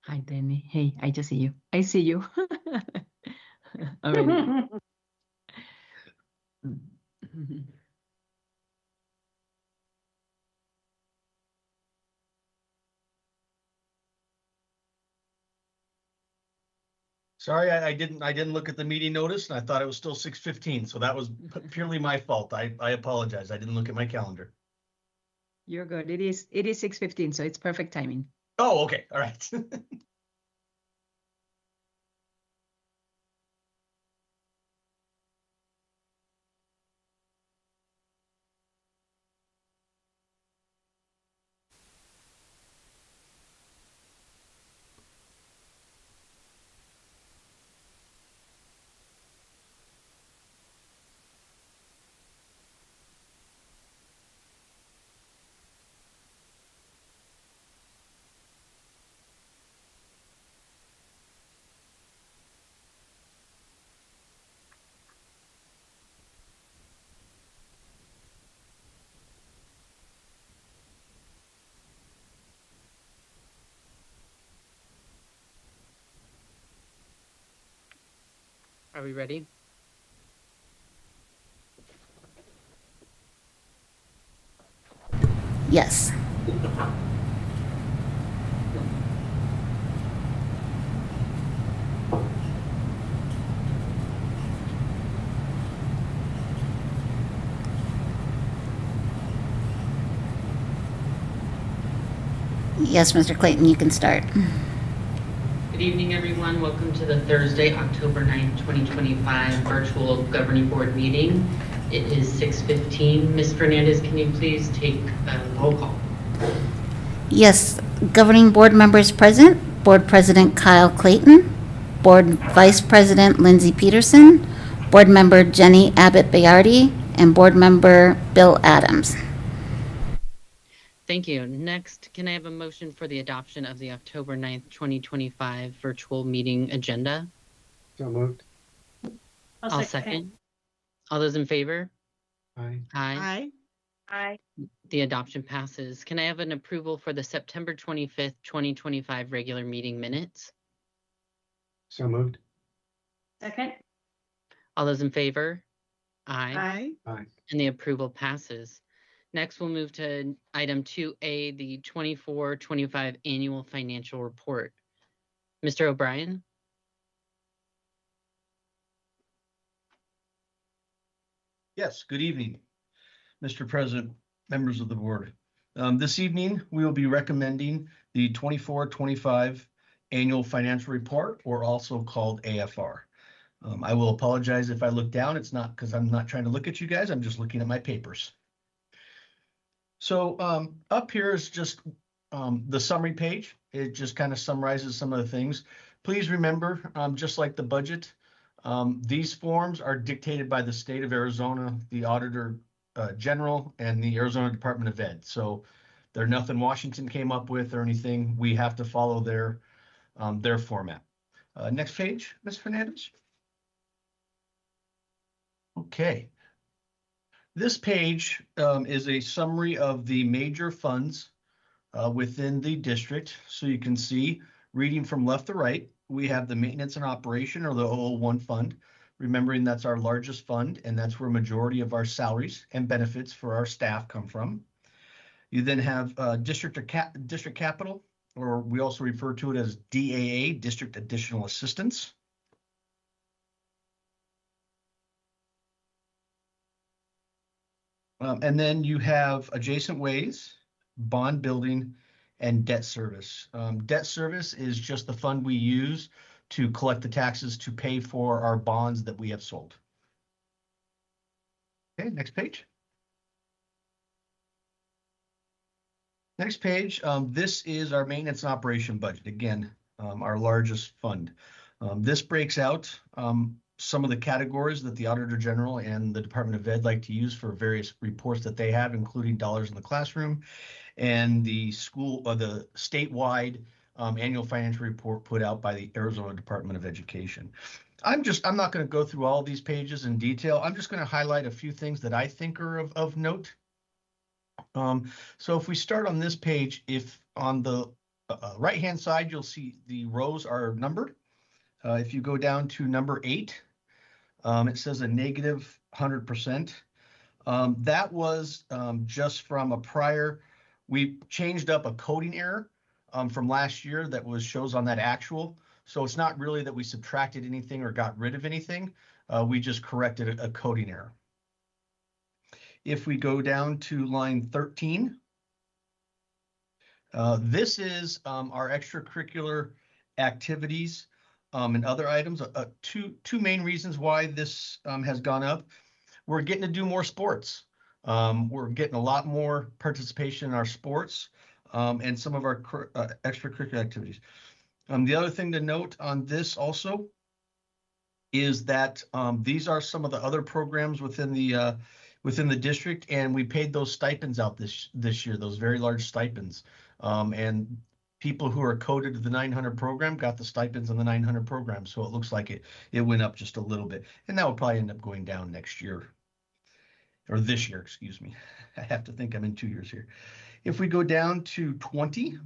Hi, Danny. Hey, I just see you. I see you. Already. Sorry, I didn't look at the meeting notice and I thought it was still 6:15. So that was purely my fault. I apologize. I didn't look at my calendar. You're good. It is 6:15, so it's perfect timing. Oh, okay. All right. Are we ready? Yes. Yes, Mr. Clayton, you can start. Good evening, everyone. Welcome to the Thursday, October 9th, 2025 virtual governing board meeting. It is 6:15. Ms. Fernandez, can you please take a roll call? Yes, governing board members present, Board President Kyle Clayton, Board Vice President Lindsay Peterson, Board Member Jenny Abbott Bayardi, and Board Member Bill Adams. Thank you. Next, can I have a motion for the adoption of the October 9th, 2025 virtual meeting agenda? So moved. I'll second. All those in favor? Aye. Aye. Aye. The adoption passes. Can I have an approval for the September 25th, 2025 regular meeting minutes? So moved. Second. All those in favor? Aye. Aye. And the approval passes. Next, we'll move to item 2A, the 24-25 annual financial report. Mr. O'Brien? Yes, good evening, Mr. President, members of the board. This evening, we will be recommending the 24-25 Annual Financial Report, or also called AFR. I will apologize if I look down. It's not because I'm not trying to look at you guys. I'm just looking at my papers. So up here is just the summary page. It just kind of summarizes some of the things. Please remember, just like the budget, these forms are dictated by the state of Arizona, the Auditor General, and the Arizona Department of Ed. So they're nothing Washington came up with or anything. We have to follow their format. Next page, Ms. Fernandez. Okay. This page is a summary of the major funds within the district. So you can see, reading from left to right, we have the maintenance and operation, or the 001 fund, remembering that's our largest fund, and that's where a majority of our salaries and benefits for our staff come from. You then have district capital, or we also refer to it as DAA, District Additional Assistance. And then you have adjacent ways, bond building, and debt service. Debt service is just the fund we use to collect the taxes to pay for our bonds that we have sold. Okay, next page. Next page, this is our maintenance and operation budget. Again, our largest fund. This breaks out some of the categories that the Auditor General and the Department of Ed like to use for various reports that they have, including dollars in the classroom and the school or the statewide annual financial report put out by the Arizona Department of Education. I'm not going to go through all these pages in detail. I'm just going to highlight a few things that I think are of note. So if we start on this page, if on the right-hand side, you'll see the rows are numbered. If you go down to number 8, it says a negative 100%. That was just from a prior, we changed up a coding error from last year that shows on that actual. So it's not really that we subtracted anything or got rid of anything. We just corrected a coding error. If we go down to line 13, this is our extracurricular activities and other items. Two main reasons why this has gone up. We're getting to do more sports. We're getting a lot more participation in our sports and some of our extracurricular activities. The other thing to note on this also is that these are some of the other programs within the district, and we paid those stipends out this year, those very large stipends. And people who are coded to the 900 program got the stipends in the 900 program. So it looks like it went up just a little bit, and that will probably end up going down next year, or this year, excuse me. I have to think I'm in 2 years here. If we go down to 20,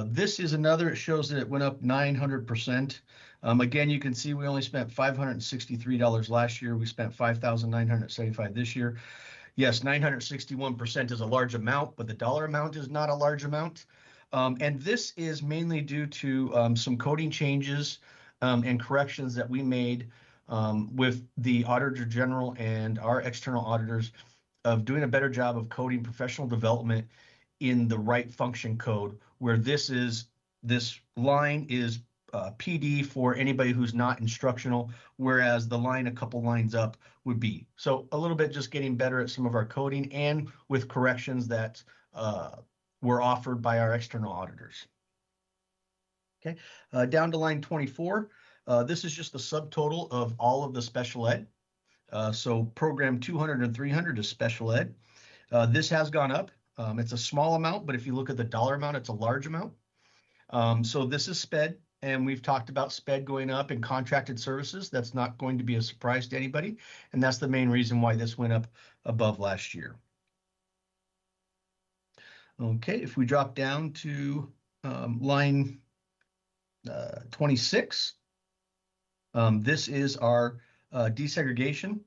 this is another, it shows that it went up 900%. Again, you can see we only spent $563 last year. We spent $5,975 this year. Yes, 961% is a large amount, but the dollar amount is not a large amount. And this is mainly due to some coding changes and corrections that we made with the Auditor General and our external auditors of doing a better job of coding professional development in the right function code, where this line is PD for anybody who's not instructional, whereas the line a couple lines up would be. So a little bit just getting better at some of our coding and with corrections that were offered by our external auditors. Okay, down to line 24. This is just the subtotal of all of the special ed. So program 200 and 300 is special ed. This has gone up. It's a small amount, but if you look at the dollar amount, it's a large amount. So this is SPED, and we've talked about SPED going up in contracted services. That's not going to be a surprise to anybody, and that's the main reason why this went up above last year. Okay, if we drop down to line 26, this is our desegregation.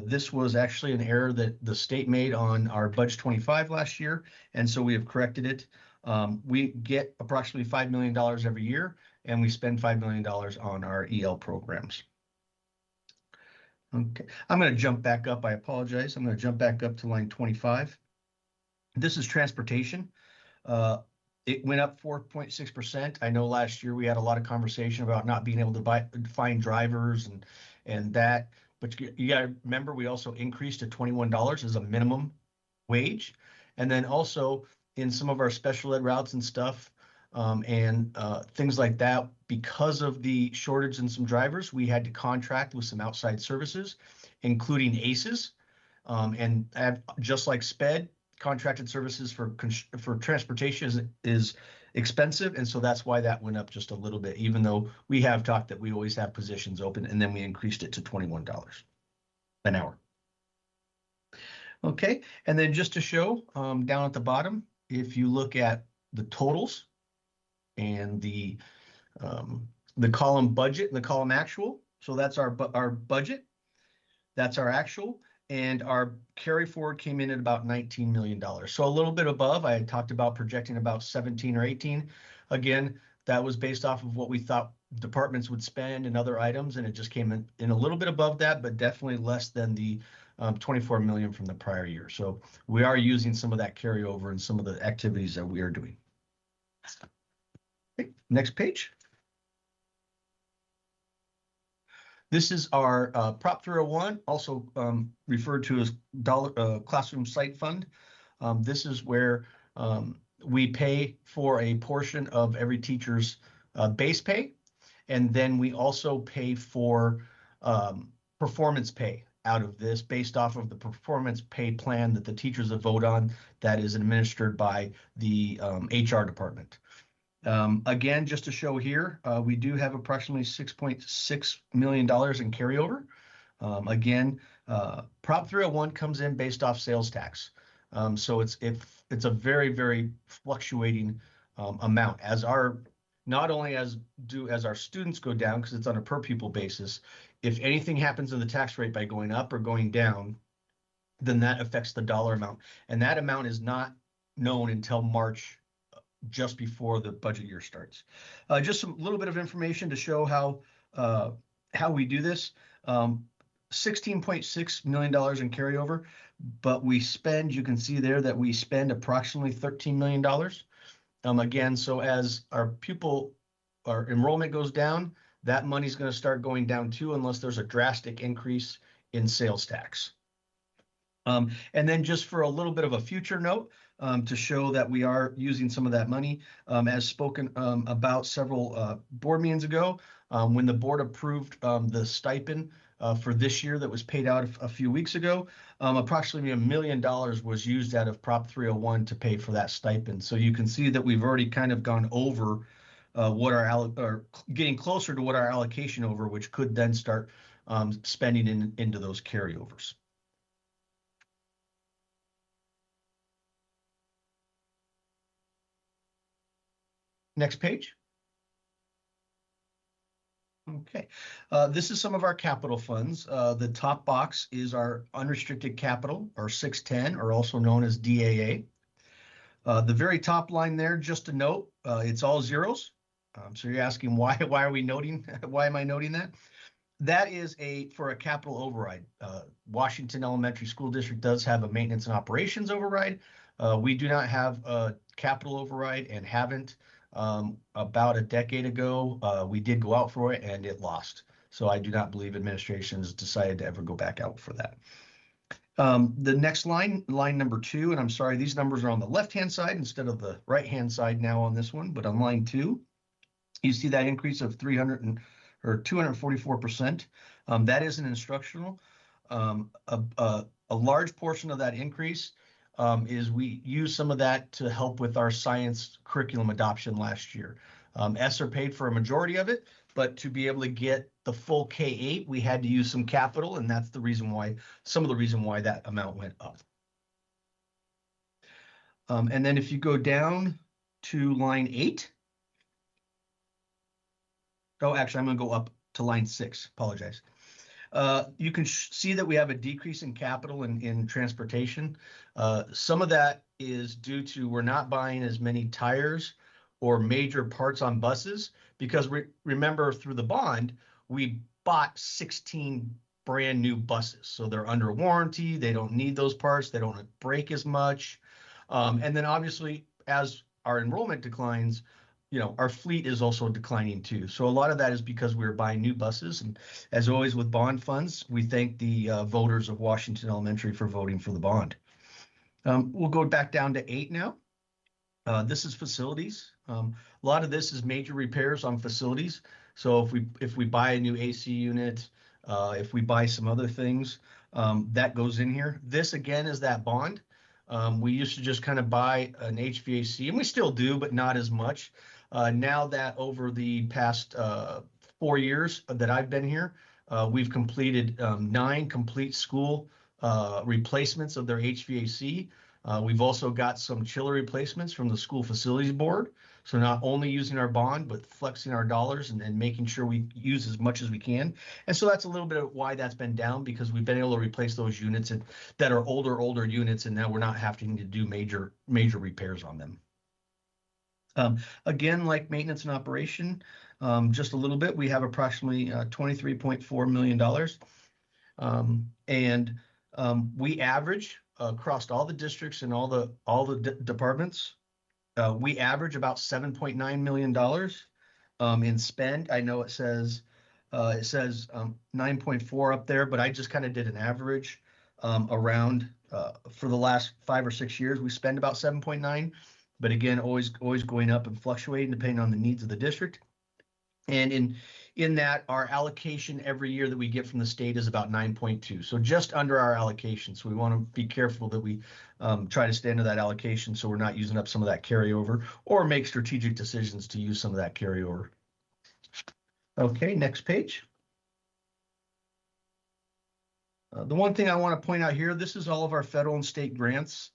This was actually an error that the state made on our Budget 25 last year, and so we have corrected it. We get approximately $5 million every year, and we spend $5 million on our EL programs. Okay, I'm going to jump back up. I apologize. I'm going to jump back up to line 25. This is transportation. It went up 4.6%. I know last year we had a lot of conversation about not being able to find drivers and that, but you got to remember we also increased to $21 as a minimum wage. And then also in some of our special ed routes and stuff, and things like that, because of the shortage in some drivers, we had to contract with some outside services, including ACES, and just like SPED, contracted services for transportation is expensive, and so that's why that went up just a little bit, even though we have talked that we always have positions open, and then we increased it to $21 an hour. Okay, and then just to show down at the bottom, if you look at the totals and the column budget and the column actual, so that's our budget, that's our actual, and our carry forward came in at about $19 million. So a little bit above. I had talked about projecting about 17 or 18. Again, that was based off of what we thought departments would spend and other items, and it just came in a little bit above that, but definitely less than the 24 million from the prior year. So we are using some of that carryover in some of the activities that we are doing. Okay, next page. This is our Prop 301, also referred to as Classroom Site Fund. This is where we pay for a portion of every teacher's base pay, and then we also pay for performance pay out of this based off of the performance pay plan that the teachers have voted on that is administered by the HR department. Again, just to show here, we do have approximately $6.6 million in carryover. Again, Prop 301 comes in based off sales tax. So it's a very, very fluctuating amount as not only as our students go down, because it's on a per pupil basis. If anything happens in the tax rate by going up or going down, then that affects the dollar amount. And that amount is not known until March, just before the budget year starts. Just a little bit of information to show how we do this. $16.6 million in carryover, but we spend, you can see there that we spend approximately $13 million. Again, so as our enrollment goes down, that money's going to start going down too, unless there's a drastic increase in sales tax. And then just for a little bit of a future note, to show that we are using some of that money, as spoken about several board meetings ago, when the board approved the stipend for this year that was paid out a few weeks ago, approximately $1 million was used out of Prop 301 to pay for that stipend. So you can see that we've already kind of gone over what or getting closer to what our allocation over, which could then start spending into those carryovers. Next page. Okay, this is some of our capital funds. The top box is our unrestricted capital, or 610, or also known as DAA. The very top line there, just a note, it's all zeros. So you're asking why are we noting? Why am I noting that? That is for a capital override. Washington Elementary School District does have a maintenance and operations override. We do not have a capital override and haven't. About a decade ago, we did go out for it and it lost. So I do not believe administration has decided to ever go back out for that. The next line number 2, and I'm sorry, these numbers are on the left-hand side instead of the right-hand side now on this one, but on line 2, you see that increase of 244%. That is an instructional. A large portion of that increase is we use some of that to help with our science curriculum adoption last year. ESSER paid for a majority of it, but to be able to get the full K-8, we had to use some capital, and that's the reason why, some of the reason why that amount went up. And then if you go down to line 8, oh, actually, I'm going to go up to line 6, apologize. You can see that we have a decrease in capital in transportation. Some of that is due to we're not buying as many tires or major parts on buses, because remember through the bond, we bought 16 brand new buses. So they're under warranty. They don't need those parts. They don't break as much. And then obviously, as our enrollment declines, our fleet is also declining too. So a lot of that is because we're buying new buses. And as always with bond funds, we thank the voters of Washington Elementary for voting for the bond. We'll go back down to 8 now. This is facilities. A lot of this is major repairs on facilities. So if we buy a new AC unit, if we buy some other things, that goes in here. This again is that bond. We used to just kind of buy an HVAC, and we still do, but not as much. Now that over the past 4 years that I've been here, we've completed 9 complete school replacements of their HVAC. We've also got some chiller replacements from the school facilities board. So not only using our bond, but flexing our dollars and making sure we use as much as we can. And so that's a little bit of why that's been down, because we've been able to replace those units that are older units, and now we're not having to do major repairs on them. Again, like maintenance and operation, just a little bit, we have approximately $23.4 million. We average across all the districts and all the departments, we average about $7.9 million in spend. I know it says 9.4 up there, but I just kind of did an average around for the last 5 or 6 years. We spend about 7.9, but again, always going up and fluctuating depending on the needs of the district. And in that, our allocation every year that we get from the state is about 9.2. So just under our allocation. So we want to be careful that we try to stay under that allocation so we're not using up some of that carryover, or make strategic decisions to use some of that carryover. Okay, next page. The one thing I want to point out here, this is all of our federal and state grants.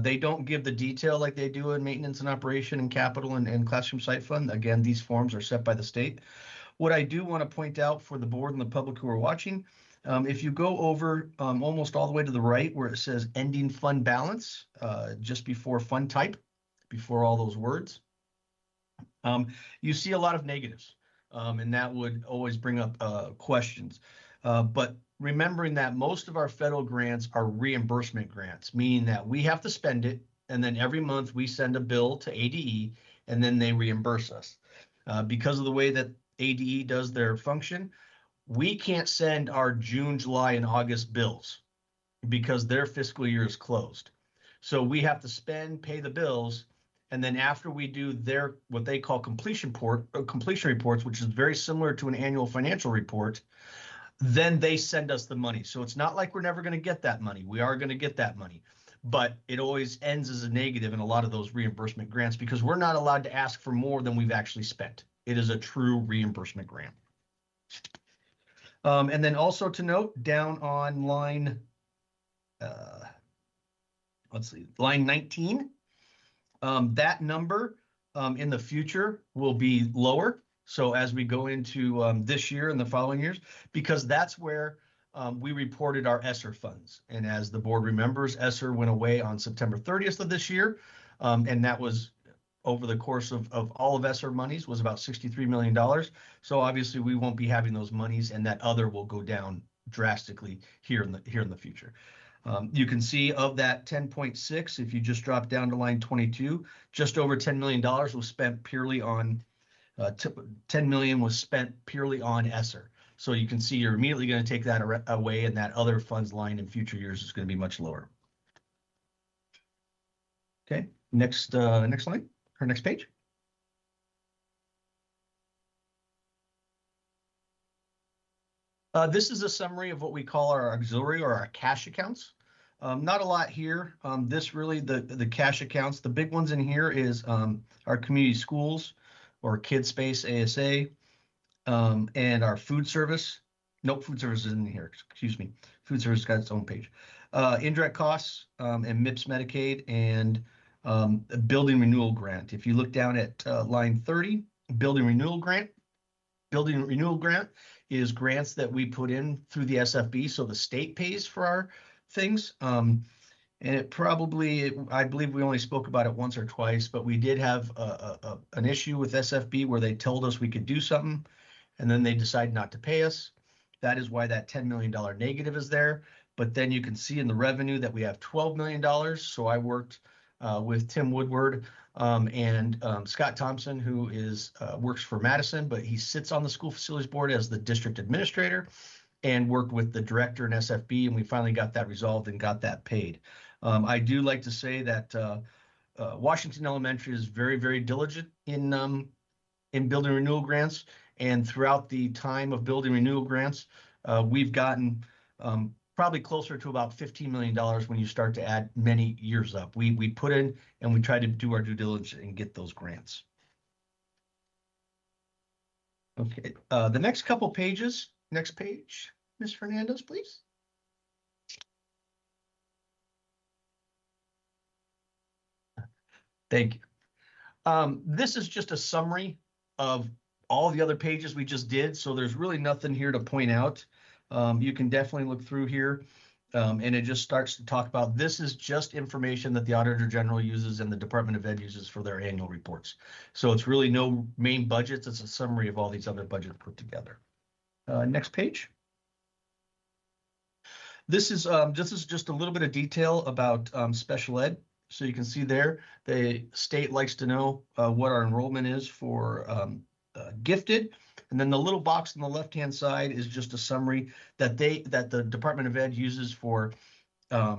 They don't give the detail like they do in maintenance and operation and capital and classroom site fund. Again, these forms are set by the state. What I do want to point out for the board and the public who are watching, if you go over almost all the way to the right where it says ending fund balance, just before fund type, before all those words, you see a lot of negatives, and that would always bring up questions. But remembering that most of our federal grants are reimbursement grants, meaning that we have to spend it, and then every month we send a bill to ADE, and then they reimburse us. Because of the way that ADE does their function, we can't send our June, July, and August bills because their fiscal year is closed. So we have to pay the bills, and then after we do their what they call completion reports, which is very similar to an annual financial report, then they send us the money. So it's not like we're never going to get that money. We are going to get that money, but it always ends as a negative in a lot of those reimbursement grants because we're not allowed to ask for more than we've actually spent. It is a true reimbursement grant. And then also to note, down on line, line 19, that number in the future will be lower. So as we go into this year and the following years, because that's where we reported our ESSER funds. And as the board remembers, ESSER went away on September 30th of this year. And that was over the course of all of ESSER monies was about $63 million. So obviously we won't be having those monies, and that other will go down drastically here in the future. You can see of that 10.6, if you just drop down to line 22, just over $10 million was spent purely on 10 million was spent purely on ESSER. So you can see you're immediately going to take that away, and that other funds line in future years is going to be much lower. Okay, next line or next page. This is a summary of what we call our auxiliary or our cash accounts. Not a lot here. This really, the cash accounts, the big ones in here is our community schools or KidSpace ASA, and our food service. Nope, food service isn't in here, excuse me. Food service got its own page. Indirect costs and MIPS Medicaid and a building renewal grant. If you look down at line 30, building renewal grant. Building renewal grant is grants that we put in through the SFB, so the state pays for our things. And it probably, I believe we only spoke about it once or twice, but we did have an issue with SFB where they told us we could do something, and then they decided not to pay us. That is why that $10 million negative is there. But then you can see in the revenue that we have $12 million. So I worked with Tim Woodward and Scott Thompson, who works for Madison, but he sits on the school facilities board as the district administrator, and worked with the director and SFB, and we finally got that resolved and got that paid. I do like to say that Washington Elementary is very, very diligent in building renewal grants, and throughout the time of building renewal grants, we've gotten probably closer to about $15 million when you start to add many years up. We put in and we try to do our due diligence and get those grants. Okay, the next couple pages, next page, Ms. Fernandez, please. Thank you. This is just a summary of all the other pages we just did, so there's really nothing here to point out. You can definitely look through here, and it just starts to talk about, this is just information that the Auditor General uses and the Department of Ed uses for their annual reports. So it's really no main budgets, it's a summary of all these other budgets put together. Next page. This is just a little bit of detail about special ed. So you can see there, the state likes to know what our enrollment is for gifted. And then the little box on the left-hand side is just a summary that the Department of Ed uses for a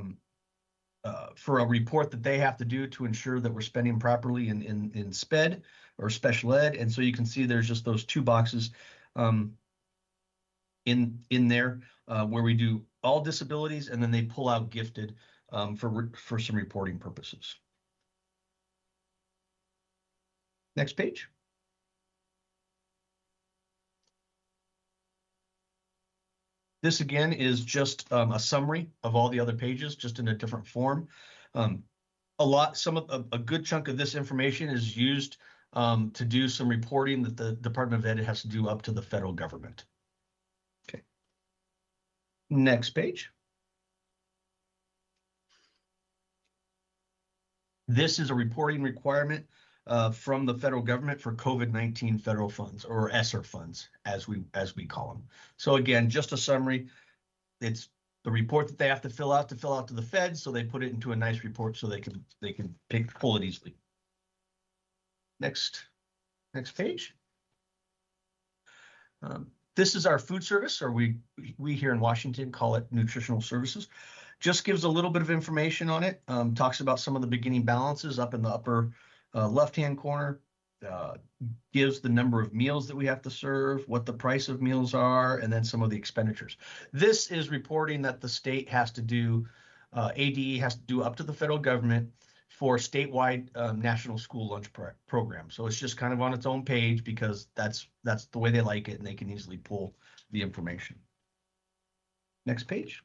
report that they have to do to ensure that we're spending properly in SPED or special ed. And so you can see there's just those two boxes in there where we do all disabilities, and then they pull out gifted for some reporting purposes. Next page. This again is just a summary of all the other pages, just in a different form. A good chunk of this information is used to do some reporting that the Department of Ed has to do up to the federal government. Okay. Next page. This is a reporting requirement from the federal government for COVID-19 federal funds, or ESSER funds, as we call them. So again, just a summary. It's the report that they have to fill out to the feds, so they put it into a nice report so they can pull it easily. Next page. This is our food service, or we here in Washington call it nutritional services. Just gives a little bit of information on it. Talks about some of the beginning balances up in the upper left-hand corner. Gives the number of meals that we have to serve, what the price of meals are, and then some of the expenditures. This is reporting that the state has to do, ADE has to do up to the federal government for statewide national school lunch program. So it's just kind of on its own page because that's the way they like it, and they can easily pull the information. Next page.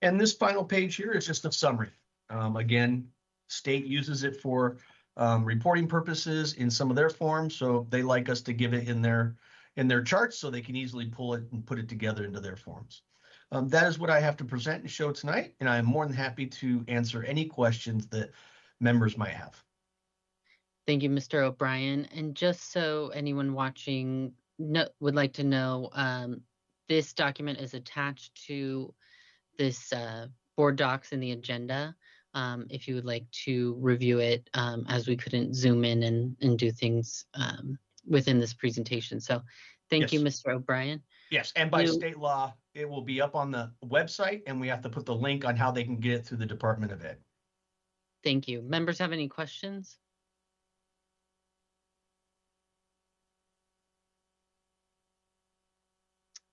And this final page here is just a summary. Again, state uses it for reporting purposes in some of their forms, so they like us to give it in their charts so they can easily pull it and put it together into their forms. That is what I have to present and show tonight, and I'm more than happy to answer any questions that members might have. Thank you, Mr. O'Brien. And just so anyone watching would like to know, this document is attached to this board docs in the agenda. If you would like to review it, as we couldn't zoom in and do things within this presentation. So thank you, Mr. O'Brien. Yes, and by state law, it will be up on the website, and we have to put the link on how they can get it through the Department of Ed. Thank you. Members have any questions?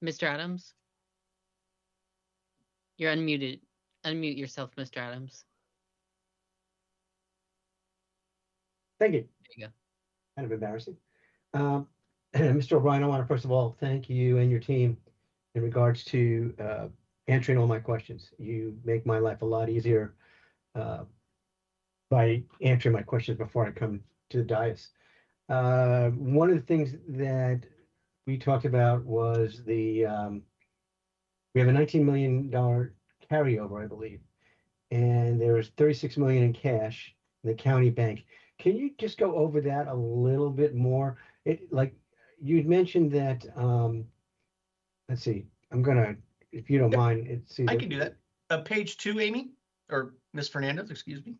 Mr. Adams? You're unmuted. Unmute yourself, Mr. Adams. Thank you. There you go. Kind of embarrassing. Mr. O'Brien, I want to first of all thank you and your team in regards to answering all my questions. You make my life a lot easier by answering my questions before I come to the dais. One of the things that we talked about was we have a $19 million carryover, I believe, and there's $36 million in cash in the county bank. Can you just go over that a little bit more? Like you'd mentioned that, let's see, I'm gonna, if you don't mind, I can do that. Page 2, Amy. or Ms. Fernandez, excuse me.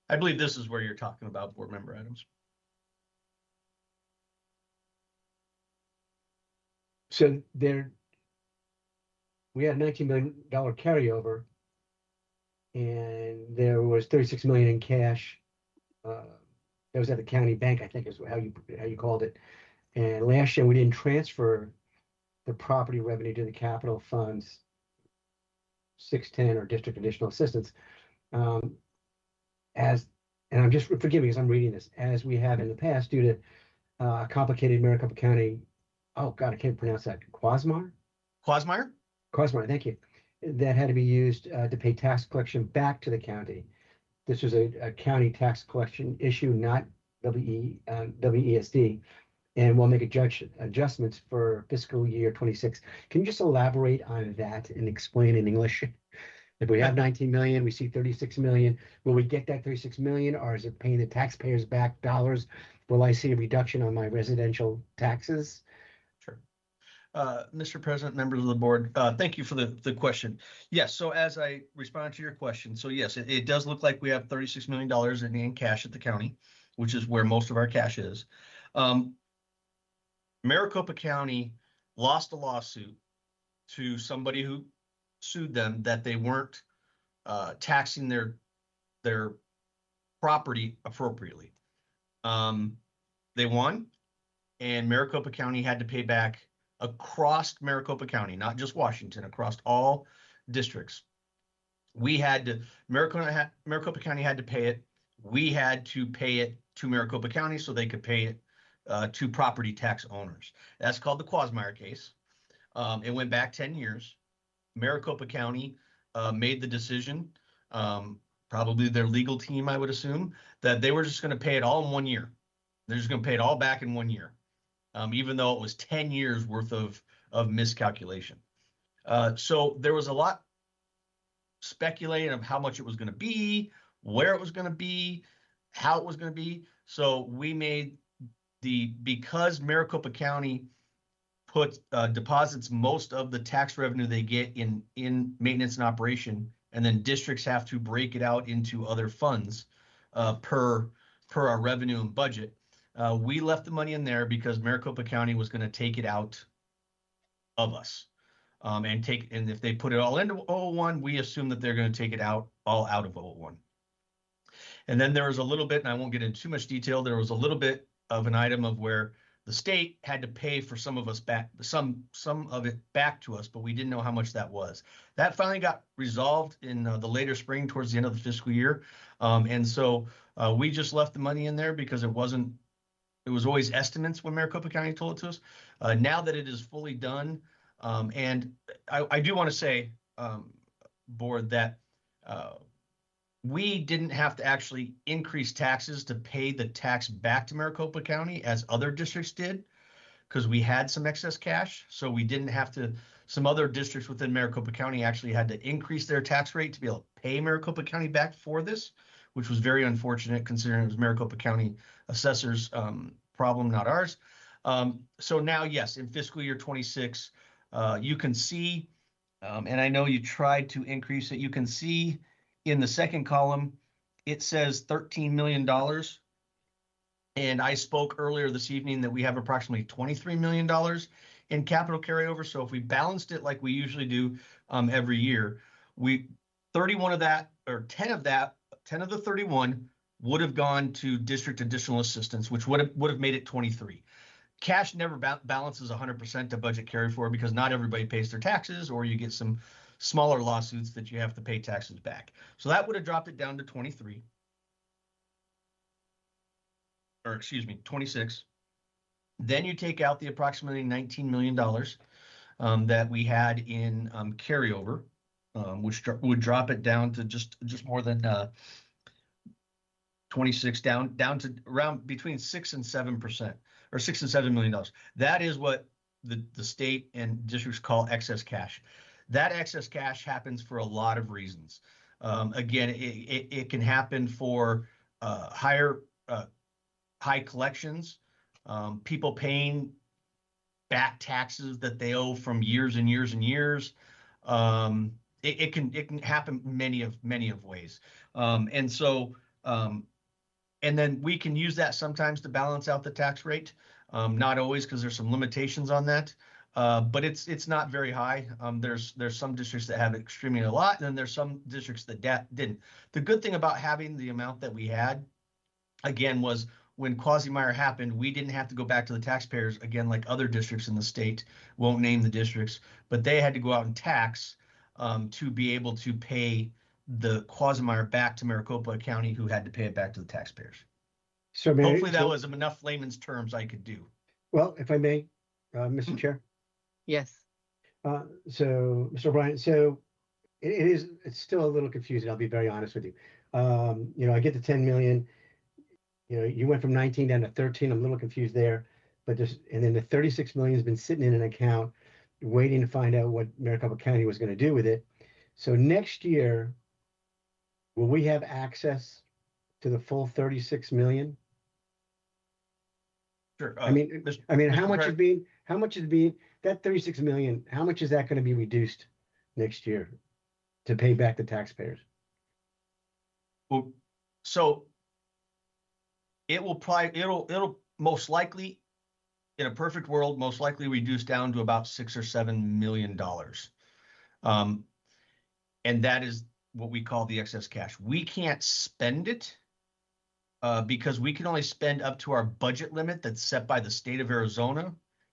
I believe this is where you're talking about board member items. So we had a $19 million carryover, and there was 36 million in cash. That was at the county bank, I think is how you called it. And last year we didn't transfer the property revenue to the capital funds, 610 or district additional assistance. And I'm just, forgive me as I'm reading this, as we have in the past due to a complicated Maricopa County, oh God, I can't pronounce that, Quasmar, thank you. That had to be used to pay tax collection back to the county. This was a county tax collection issue, not WESD, and we'll make adjustments for fiscal year 26. Can you just elaborate on that and explain in English? If we have 19 million, we see 36 million, will we get that 36 million, or is it paying the taxpayers back dollars? Will I see a reduction on my residential taxes? Sure. Mr. President, members of the board, thank you for the question. Yes, so as I respond to your question, so yes, it does look like we have $36 million in cash at the county, which is where most of our cash is. Maricopa County lost a lawsuit to somebody who sued them that they weren't taxing their property appropriately. They won, and Maricopa County had to pay back across Maricopa County, not just Washington, across all districts. Maricopa County had to pay it. We had to pay it to Maricopa County so they could pay it to property tax owners. That's called the Quasmire case. It went back 10 years. Maricopa County made the decision, probably their legal team, I would assume, that they were just going to pay it all in 1 year. They're just going to pay it all back in 1 year, even though it was 10 years worth of miscalculation. So there was a lot speculating of how much it was going to be, where it was going to be, how it was going to be. So we made because Maricopa County deposits most of the tax revenue they get in maintenance and operation, and then districts have to break it out into other funds per our revenue and budget. We left the money in there because Maricopa County was going to take it out of us, and if they put it all into 001, we assume that they're going to take it all out of 001. And then there was a little bit, and I won't get into too much detail, there was a little bit of an item of where the state had to pay for some of it back to us, but we didn't know how much that was. That finally got resolved in the later spring towards the end of the fiscal year. And so we just left the money in there because it was always estimates when Maricopa County told it to us. Now that it is fully done, and I do want to say, board, that we didn't have to actually increase taxes to pay the tax back to Maricopa County as other districts did, because we had some excess cash. So we didn't have to, some other districts within Maricopa County actually had to increase their tax rate to be able to pay Maricopa County back for this, which was very unfortunate considering it was Maricopa County assessors' problem, not ours. So now, yes, in fiscal year 26, you can see, and I know you tried to increase it, you can see in the second column, it says $13 million. And I spoke earlier this evening that we have approximately $23 million in capital carryover. So if we balanced it like we usually do every year, 31 of that, or 10 of the 31 would have gone to district additional assistance, which would have made it 23. Cash never balances 100% to budget carry forward because not everybody pays their taxes, or you get some smaller lawsuits that you have to pay taxes back. So that would have dropped it down to 23. Or excuse me, 26. Then you take out the approximately $19 million that we had in carryover, which would drop it down to just more than 26, down to around between 6 and 7%, or $6 and $7 million. That is what the state and districts call excess cash. that excess cash happens for a lot of reasons. Again, it can happen for high collections, people paying back taxes that they owe from years and years and years. It can happen many of ways. And so, and then we can use that sometimes to balance out the tax rate. Not always, because there's some limitations on that. But it's not very high. There's some districts that have extremely a lot, and then there's some districts that didn't. The good thing about having the amount that we had, again, was when Quasi-Meyer happened, we didn't have to go back to the taxpayers again, like other districts in the state. Won't name the districts, but they had to go out and tax to be able to pay the Quasi-Meyer back to Maricopa County, who had to pay it back to the taxpayers. So Hopefully that was enough layman's terms I could do. well, if I may, Mr. Chair. Yes. So, Mr. O'Brien, so it's still a little confusing. I'll be very honest with you. I get the 10 million. You went from 19 down to 13. I'm a little confused there, and then the 36 million has been sitting in an account, waiting to find out what Maricopa County was going to do with it. So next year, will we have access to the full 36 million? Sure. How much is being that 36 million? How much is that going to be reduced next year to pay back the taxpayers? Well, so it'll most likely, in a perfect world, most likely reduce down to about $6 or $7 million. And that is what we call the excess cash. We can't spend it because we can only spend up to our budget limit that's set by the state of Arizona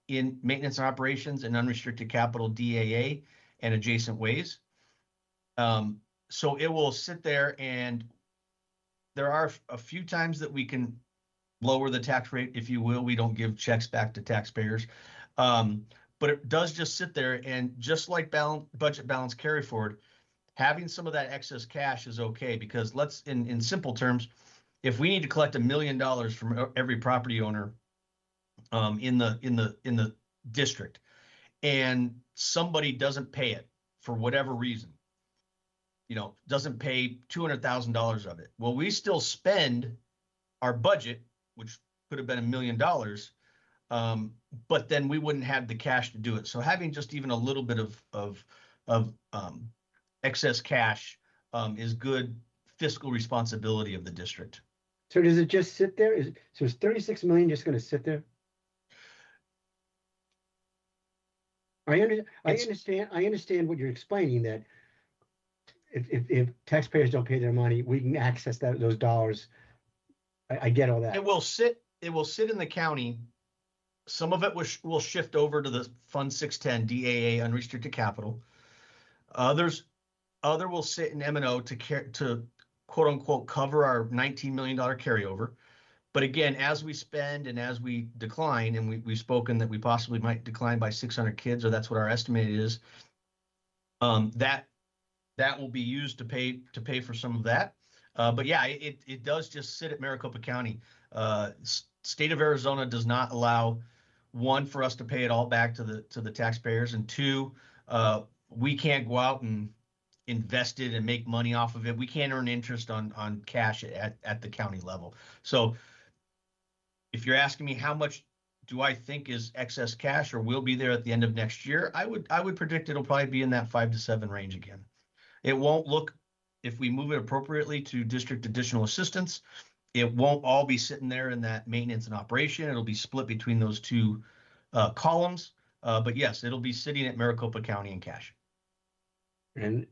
in maintenance and operations and unrestricted capital DAA and adjacent ways. So it will sit there, and there are a few times that we can lower the tax rate, if you will. We don't give checks back to taxpayers. But it does just sit there, and just like budget balance carry forward, having some of that excess cash is okay, because in simple terms, if we need to collect $1 million from every property owner in the district, and somebody doesn't pay it for whatever reason, doesn't pay $200,000 of it. Well, we still spend our budget, which could have been $1 million, but then we wouldn't have the cash to do it. So having just even a little bit of excess cash is good fiscal responsibility of the district. So does it just sit there? Is 36 million just going to sit there? I understand what you're explaining, that if taxpayers don't pay their money, we can access those dollars. I get all that. It will sit in the county. Some of it will shift over to the Fund 610 DAA unrestricted capital. Other will sit in M&O to quote unquote cover our $19 million carryover. But again, as we spend and as we decline, and we've spoken that we possibly might decline by 600 kids, or that's what our estimate is, that will be used to pay for some of that. But yeah, it does just sit at Maricopa County. State of Arizona does not allow, one, for us to pay it all back to the taxpayers, and two, we can't go out and invest it and make money off of it. We can't earn interest on cash at the county level. So if you're asking me how much do I think is excess cash or will be there at the end of next year, I would predict it'll probably be in that 5 to 7 range again. It won't look, if we move it appropriately to district additional assistance, it won't all be sitting there in that maintenance and operation. It'll be split between those two columns. But yes, it'll be sitting at Maricopa County in cash. And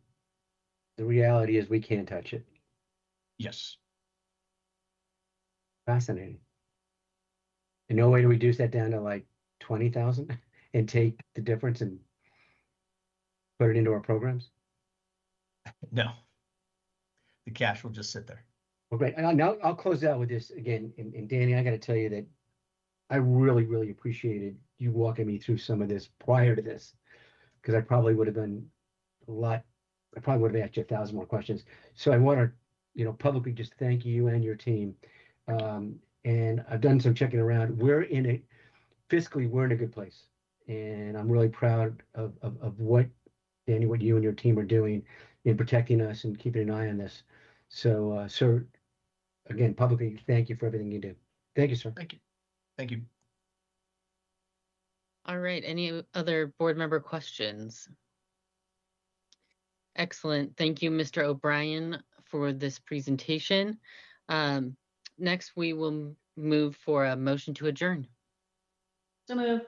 the reality is we can't touch it. Yes. Fascinating. And no way to reduce that down to like 20,000 and take the difference and put it into our programs? No. The cash will just sit there. Well, great. And now I'll close out with this again. And Danny, I got to tell you that I really, really appreciated you walking me through some of this prior to this, because I probably would have done I probably would have asked you 1,000 more questions. So I want to, publicly just thank you and your team. And I've done some checking around. Fiscally, we're in a good place. And I'm really proud of what Danny, what you and your team are doing in protecting us and keeping an eye on this. So, sir, again, publicly, thank you for everything you do. Thank you, sir. Thank you. Thank you. All right, any other board member questions? Excellent. Thank you, Mr. O'Brien, for this presentation. Next, we will move for a motion to adjourn. So move.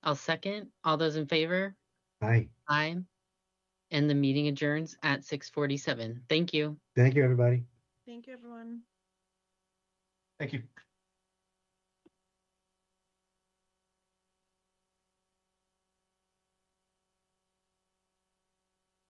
I'll second. All those in favor? Hi. Aye. And the meeting adjourns at 6:47. Thank you. Thank you, everybody. Thank you, everyone. Thank you.